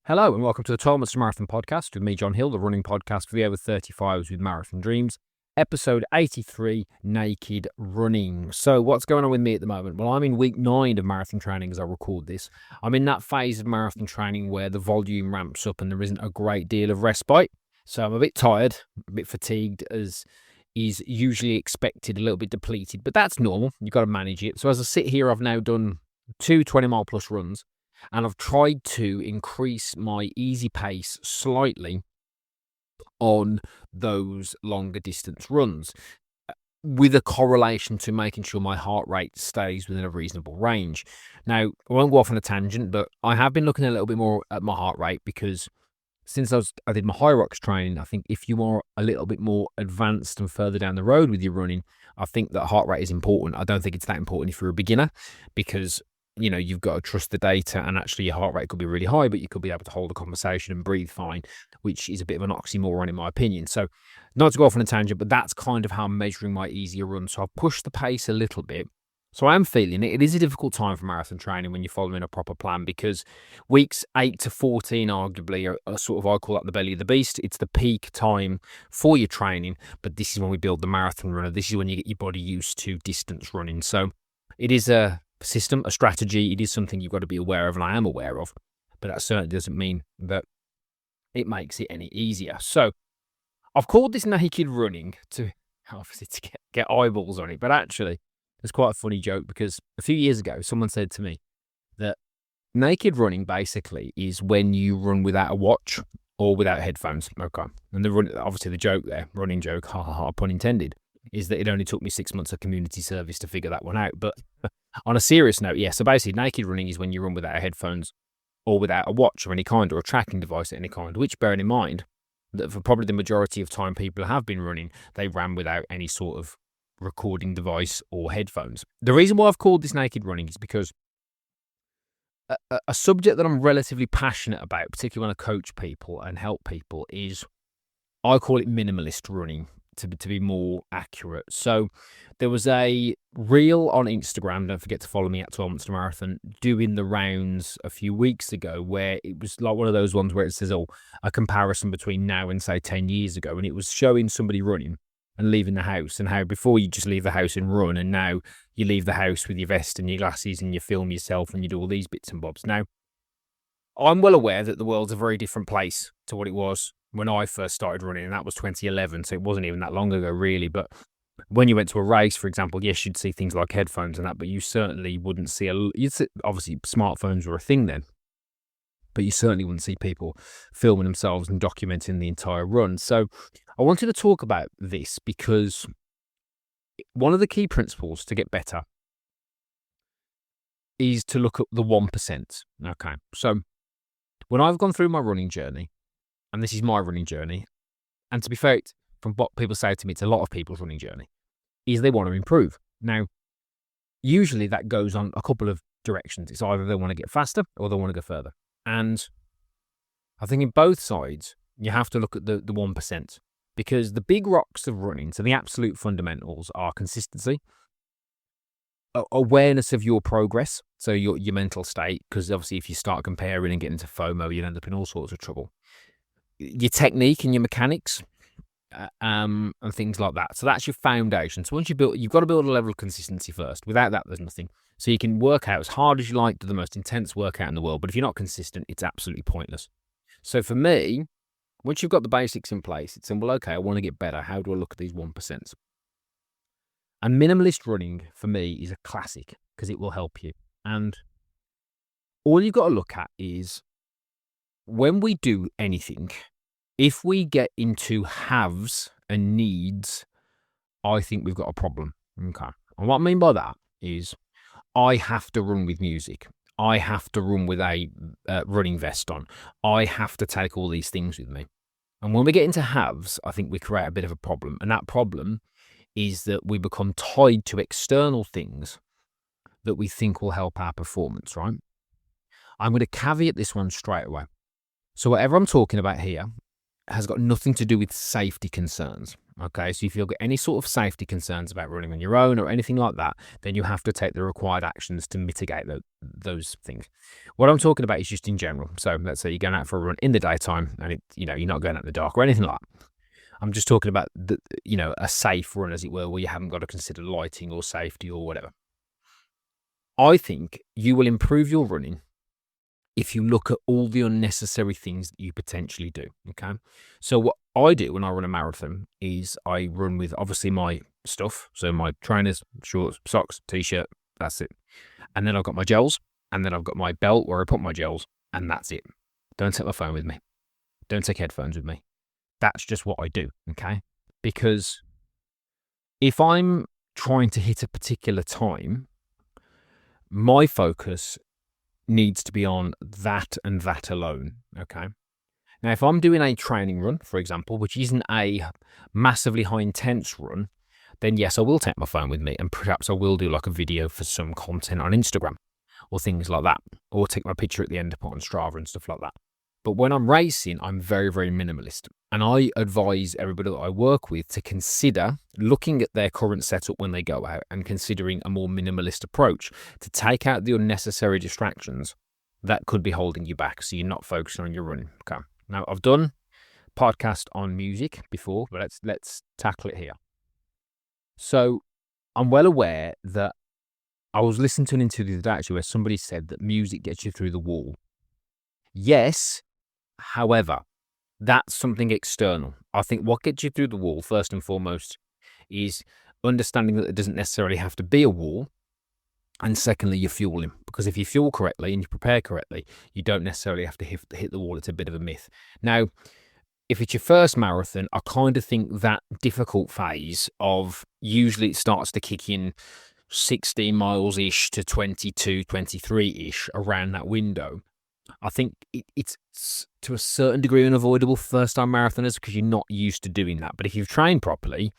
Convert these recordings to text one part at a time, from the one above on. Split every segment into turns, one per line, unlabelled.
Hello and welcome to the 12 Months Marathon podcast with me, John Hill, the running podcast for the over 35s with marathon dreams. Episode 83, Naked Running. So what's going on with me at the moment? Well, I'm in week 9 of marathon training as I record this. I'm in that phase of marathon training where the volume ramps up and there isn't a great deal of respite. So I'm a bit tired, a bit fatigued, as is usually expected, a little bit depleted, but that's normal. You've got to manage it. So as I sit here, I've now done 2 20-mile plus runs. And I've tried to increase my easy pace slightly on those longer distance runs with a correlation to making sure my heart rate stays within a reasonable range. Now, I won't go off on a tangent, but I have been looking a little bit more at my heart rate because since I did my high rocks training, I think if you are a little bit more advanced and further down the road with your running, I think that heart rate is important. I don't think it's that important if you're a beginner because you've got to trust the data, and actually your heart rate could be really high, but you could be able to hold a conversation and breathe fine, which is a bit of an oxymoron in my opinion. So not to go off on a tangent, but that's kind of how I'm measuring my easier runs. So I've pushed the pace a little bit. So I am feeling it. It is a difficult time for marathon training when you're following a proper plan because weeks 8 to 14 arguably are sort of, I call that the belly of the beast. It's the peak time for your training, but this is when we build the marathon runner. This is when you get your body used to distance running. So it is a system, a strategy. It is something you've got to be aware of, and I am aware of, but that certainly doesn't mean that it makes it any easier. So I've called this naked running to obviously to get eyeballs on it, but actually it's quite a funny joke because a few years ago someone said to me that naked running basically is when you run without a watch or without headphones. Okay, and obviously the joke there, running joke, ha ha ha, pun intended, is that it only took me 6 months of community service to figure that one out. But on a serious note, yeah, so basically naked running is when you run without headphones or without a watch of any kind or a tracking device of any kind, which, bearing in mind that for probably the majority of time people have been running, they ran without any sort of recording device or headphones. The reason why I've called this naked running is because a subject that I'm relatively passionate about, particularly when I coach people and help people, is I call it minimalist running, to be more accurate. So there was a reel on Instagram, don't forget to follow me at 12 Months to Marathon, doing the rounds a few weeks ago, where it was like one of those ones where it says, a comparison between now and say 10 years ago. And it was showing somebody running and leaving the house, and how before you just leave the house and run, and now you leave the house with your vest and your glasses and you film yourself and you do all these bits and bobs. Now, I'm well aware that the world's a very different place to what it was when I first started running, and that was 2011, so it wasn't even that long ago, really. But when you went to a race, for example, yes, you'd see things like headphones and that, but you certainly wouldn't see obviously, smartphones were a thing then, but you certainly wouldn't see people filming themselves and documenting the entire run. So I wanted to talk about this because one of the key principles to get better is to look at the 1%. Okay, so when I've gone through my running journey, and this is my running journey, and to be fair, from what people say to me, it's a lot of people's running journey, is they want to improve. Now, usually that goes on a couple of directions. It's either they want to get faster or they want to go further. And I think in both sides, you have to look at the 1%, because the big rocks of running, so the absolute fundamentals, are consistency, awareness of your progress, so your mental state, because obviously if you start comparing and getting into FOMO, you'll end up in all sorts of trouble. Your technique and your mechanics, and things like that. So that's your foundation. So once you've got to build a level of consistency first. Without that, there's nothing. So you can work out as hard as you like, do the most intense workout in the world, but if you're not consistent, it's absolutely pointless. So for me, once you've got the basics in place, it's simple. Okay, I want to get better. How do I look at these 1%? And minimalist running, for me, is a classic because it will help you. And all you've got to look at is, when we do anything, if we get into haves and needs, I think we've got a problem. Okay. And what I mean by that is, I have to run with music. I have to run with a running vest on. I have to take all these things with me. And when we get into haves, I think we create a bit of a problem. And that problem is that we become tied to external things that we think will help our performance, right? I'm going to caveat this one straight away. So whatever I'm talking about here has got nothing to do with safety concerns. Okay, so if you've got any sort of safety concerns about running on your own or anything like that, then you have to take the required actions to mitigate those things. What I'm talking about is just in general. So let's say you're going out for a run in the daytime and you're not going out in the dark or anything like that. I'm just talking about a safe run, as it were, where you haven't got to consider lighting or safety or whatever. I think you will improve your running if you look at all the unnecessary things that you potentially do. Okay. So what I do when I run a marathon is I run with obviously my stuff. So my trainers, shorts, socks, t-shirt, that's it. And then I've got my gels, and then I've got my belt where I put my gels, and that's it. Don't take my phone with me. Don't take headphones with me. That's just what I do. Okay. Because if I'm trying to hit a particular time, my focus needs to be on that and that alone. Okay. Now, if I'm doing a training run, for example, which isn't a massively high intense run, then yes, I will take my phone with me, and perhaps I will do like a video for some content on Instagram or things like that, or take my picture at the end to put on Strava and stuff like that. But when I'm racing, I'm very, very minimalist. And I advise everybody that I work with to consider looking at their current setup when they go out and considering a more minimalist approach to take out the unnecessary distractions that could be holding you back, so you're not focusing on your running. Okay. Now, I've done podcast on music before, but let's tackle it here. So I'm well aware that I was listening to an interview the other day actually where somebody said that music gets you through the wall. Yes, however, that's something external. I think what gets you through the wall, first and foremost, is understanding that it doesn't necessarily have to be a wall. And secondly, you're fueling. Because if you fuel correctly and you prepare correctly, you don't necessarily have to hit the wall. It's a bit of a myth. Now, if it's your first marathon, I kind of think that difficult phase of usually it starts to kick in 16 miles-ish to 22, 23-ish around that window. I think it's to a certain degree unavoidable for first-time marathoners because you're not used to doing that. But if you've trained properly,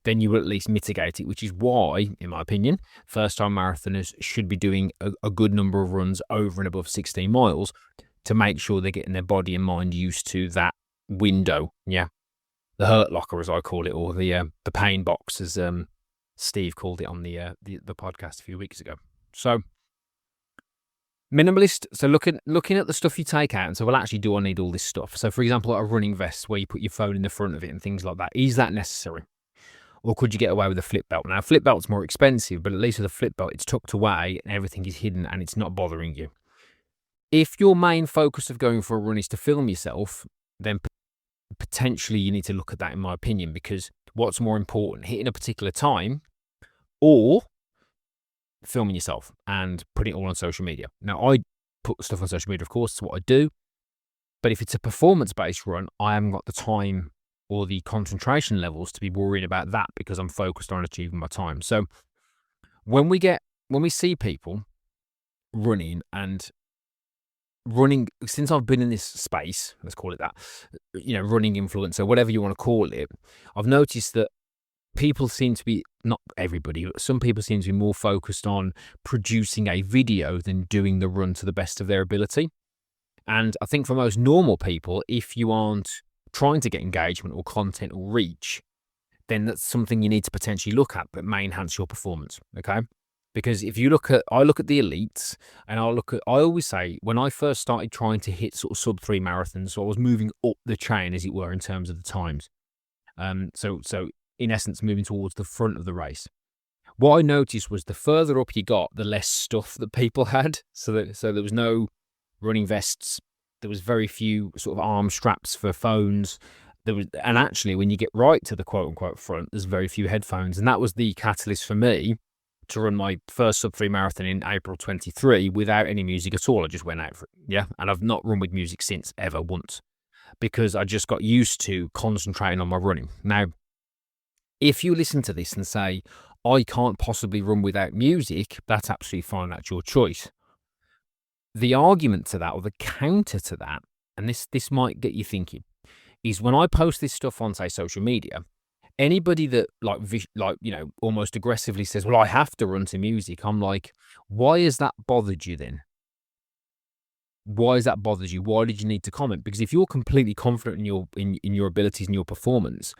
then you will at least mitigate it, which is why, in my opinion, first-time marathoners should be doing a good number of runs over and above 16 miles to make sure they're getting their body and mind used to that window. Yeah. The hurt locker, as I call it, or the pain box, as Steve called it on the podcast a few weeks ago. So minimalist. So looking at the stuff you take out and so, well, actually, do I need all this stuff? So, for example, a running vest where you put your phone in the front of it and things like that. Is that necessary? Or could you get away with a flip belt? Now, a flip belt's more expensive, but at least with a flip belt, it's tucked away and everything is hidden and it's not bothering you. If your main focus of going for a run is to film yourself, then potentially you need to look at that, in my opinion, because what's more important, hitting a particular time or filming yourself and putting it all on social media? Now, I put stuff on social media, of course, it's what I do. But if it's a performance-based run, I haven't got the time or the concentration levels to be worrying about that because I'm focused on achieving my time. So when we see people running, since I've been in this space, let's call it that, running influencer, whatever you want to call it, I've noticed that people seem to be, not everybody, but some people seem to be more focused on producing a video than doing the run to the best of their ability. And I think for most normal people, if you aren't trying to get engagement or content or reach, then that's something you need to potentially look at that may enhance your performance. Okay. Because if you I look at the elites and I always say when I first started trying to hit sort of sub 3 marathons, so I was moving up the chain, as it were, in terms of the times. So in essence, moving towards the front of the race. What I noticed was the further up you got, the less stuff that people had. So there was no running vests. There was very few sort of arm straps for phones. And actually, when you get right to the quote unquote front, there's very few headphones. And that was the catalyst for me to run my first sub 3 marathon in April 23 without any music at all. I just went out for it. Yeah. And I've not run with music since, ever once, because I just got used to concentrating on my running. Now, if you listen to this and say, I can't possibly run without music, that's absolutely fine. That's your choice. The argument to that, or the counter to that, and this might get you thinking, is when I post this stuff on, say, social media, anybody that almost aggressively says, well, I have to run to music, I'm like, why has that bothered you then? Why has that bothered you? Why did you need to comment? Because if you're completely confident in your abilities and your performance,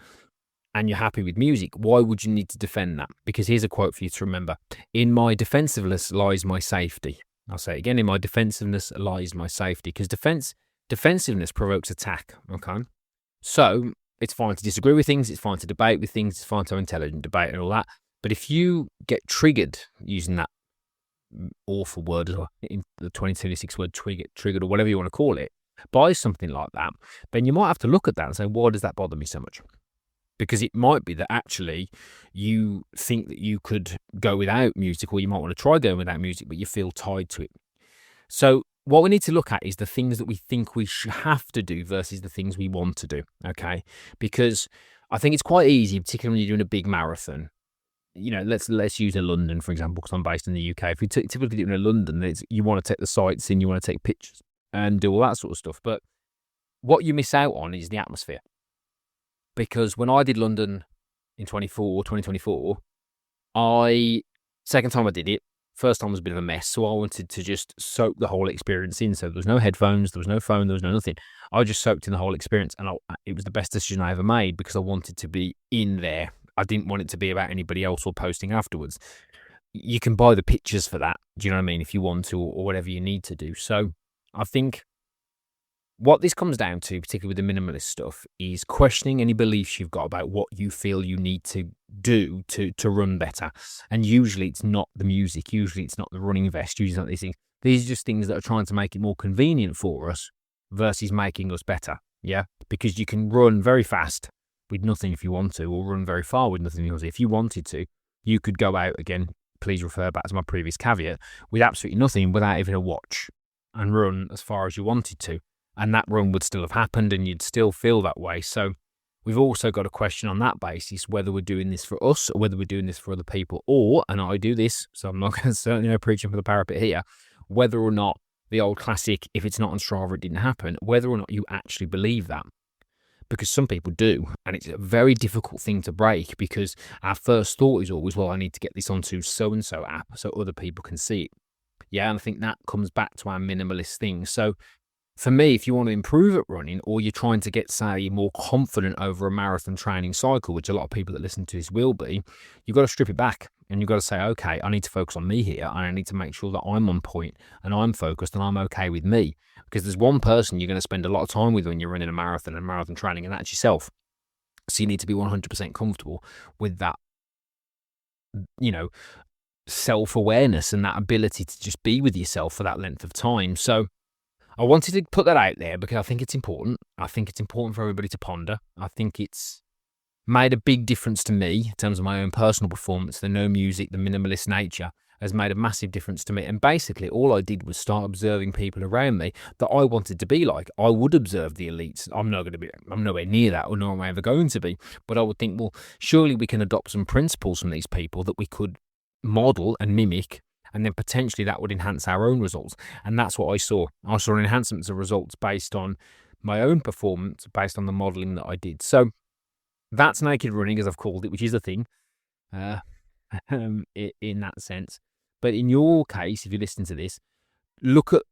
and you're happy with music, why would you need to defend that? Because here's a quote for you to remember. In my defensiveness lies my safety. I'll say it again. In my defensiveness lies my safety. Because defensiveness provokes attack. Okay. So it's fine to disagree with things. It's fine to debate with things. It's fine to have intelligent debate and all that. But if you get triggered using that awful word, in the 2026 word triggered or whatever you want to call it, by something like that, then you might have to look at that and say, why does that bother me so much? Because it might be that actually you think that you could go without music, or you might want to try going without music, but you feel tied to it. So what we need to look at is the things that we think we have to do versus the things we want to do, okay? Because I think it's quite easy, particularly when you're doing a big marathon. You know, let's use a London, for example, because I'm based in the UK. If you're typically doing a London, you want to take the sights in, you want to take pictures and do all that sort of stuff. But what you miss out on is the atmosphere. Because when I did London in 2024, second time I did it, first time was a bit of a mess. So I wanted to just soak the whole experience in. So there was no headphones, there was no phone, there was no nothing. I just soaked in the whole experience, and it was the best decision I ever made because I wanted to be in there. I didn't want it to be about anybody else or posting afterwards. You can buy the pictures for that, do you know what I mean, if you want to, or whatever you need to do. So I think what this comes down to, particularly with the minimalist stuff, is questioning any beliefs you've got about what you feel you need to do to run better. And usually it's not the music, usually it's not the running vest, usually it's not these things. These are just things that are trying to make it more convenient for us versus making us better, yeah? Because you can run very fast with nothing if you want to, or run very far with nothing if you want to. If you wanted to, you could go out, again, please refer back to my previous caveat, with absolutely nothing, without even a watch, and run as far as you wanted to. And that run would still have happened and you'd still feel that way. So we've also got a question on that basis, whether we're doing this for us or whether we're doing this for other people, or, and I do this, so I'm not going to certainly preaching for the parapet here, whether or not the old classic, if it's not on Strava, it didn't happen, whether or not you actually believe that. Because some people do, and it's a very difficult thing to break, because our first thought is always, well, I need to get this onto so-and-so app so other people can see it. Yeah, and I think that comes back to our minimalist thing. So for me, if you want to improve at running, or you're trying to get, say, more confident over a marathon training cycle, which a lot of people that listen to this will be, you've got to strip it back and you've got to say, okay, I need to focus on me here, and I need to make sure that I'm on point and I'm focused and I'm okay with me. Because there's one person you're going to spend a lot of time with when you're running a marathon and marathon training, and that's yourself. So you need to be 100% comfortable with that, you know, self-awareness and that ability to just be with yourself for that length of time. So I wanted to put that out there because I think it's important. I think it's important for everybody to ponder. I think it's made a big difference to me in terms of my own personal performance. The no music, the minimalist nature has made a massive difference to me. And basically all I did was start observing people around me that I wanted to be like. I would observe the elites. I'm nowhere near that, or nor am I ever going to be. But I would think, well, surely we can adopt some principles from these people that we could model and mimic, and then potentially that would enhance our own results. And that's what I saw. I saw enhancements of results based on my own performance, based on the modeling that I did. So that's naked running, as I've called it, which is a thing in that sense. But in your case, if you're listening to this, look at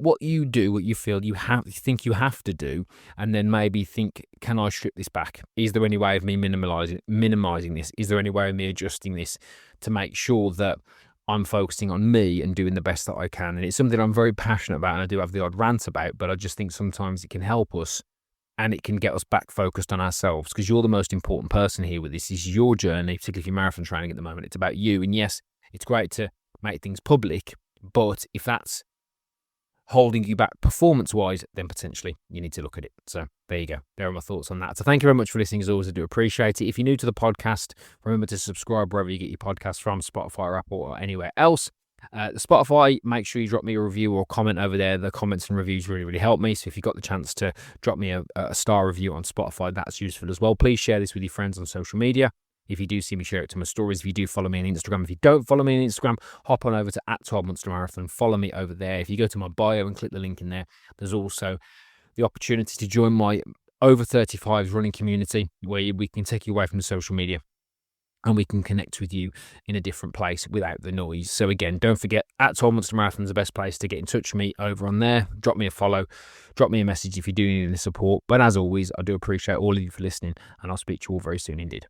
what you do, what you feel you think you have to do, and then maybe think, can I strip this back? Is there any way of me minimizing this? Is there any way of me adjusting this to make sure that I'm focusing on me and doing the best that I can? And it's something I'm very passionate about, and I do have the odd rant about, but I just think sometimes it can help us and it can get us back focused on ourselves, because you're the most important person here with this. This is your journey, particularly if you're marathon training at the moment. It's about you. And yes, it's great to make things public, but if that's holding you back performance-wise, then potentially you need to look at it. So there you go. There are my thoughts on that. So thank you very much for listening. As always, I do appreciate it. If you're new to the podcast, remember to subscribe wherever you get your podcasts from, Spotify or Apple or anywhere else. Spotify, make sure you drop me a review or comment over there. The comments and reviews really, really help me. So if you've got the chance to drop me a star review on Spotify, that's useful as well. Please share this with your friends on social media. If you do see me, share it to my stories. If you do follow me on Instagram, if you don't follow me on Instagram, hop on over to @12monstermarathon. Follow me over there. If you go to my bio and click the link in there, there's also the opportunity to join my over 35s running community, where we can take you away from the social media and we can connect with you in a different place without the noise. So again, don't forget, at 12 Months to Marathon is the best place to get in touch with me over on there. Drop me a follow, drop me a message if you do need any support. But as always, I do appreciate all of you for listening, and I'll speak to you all very soon indeed.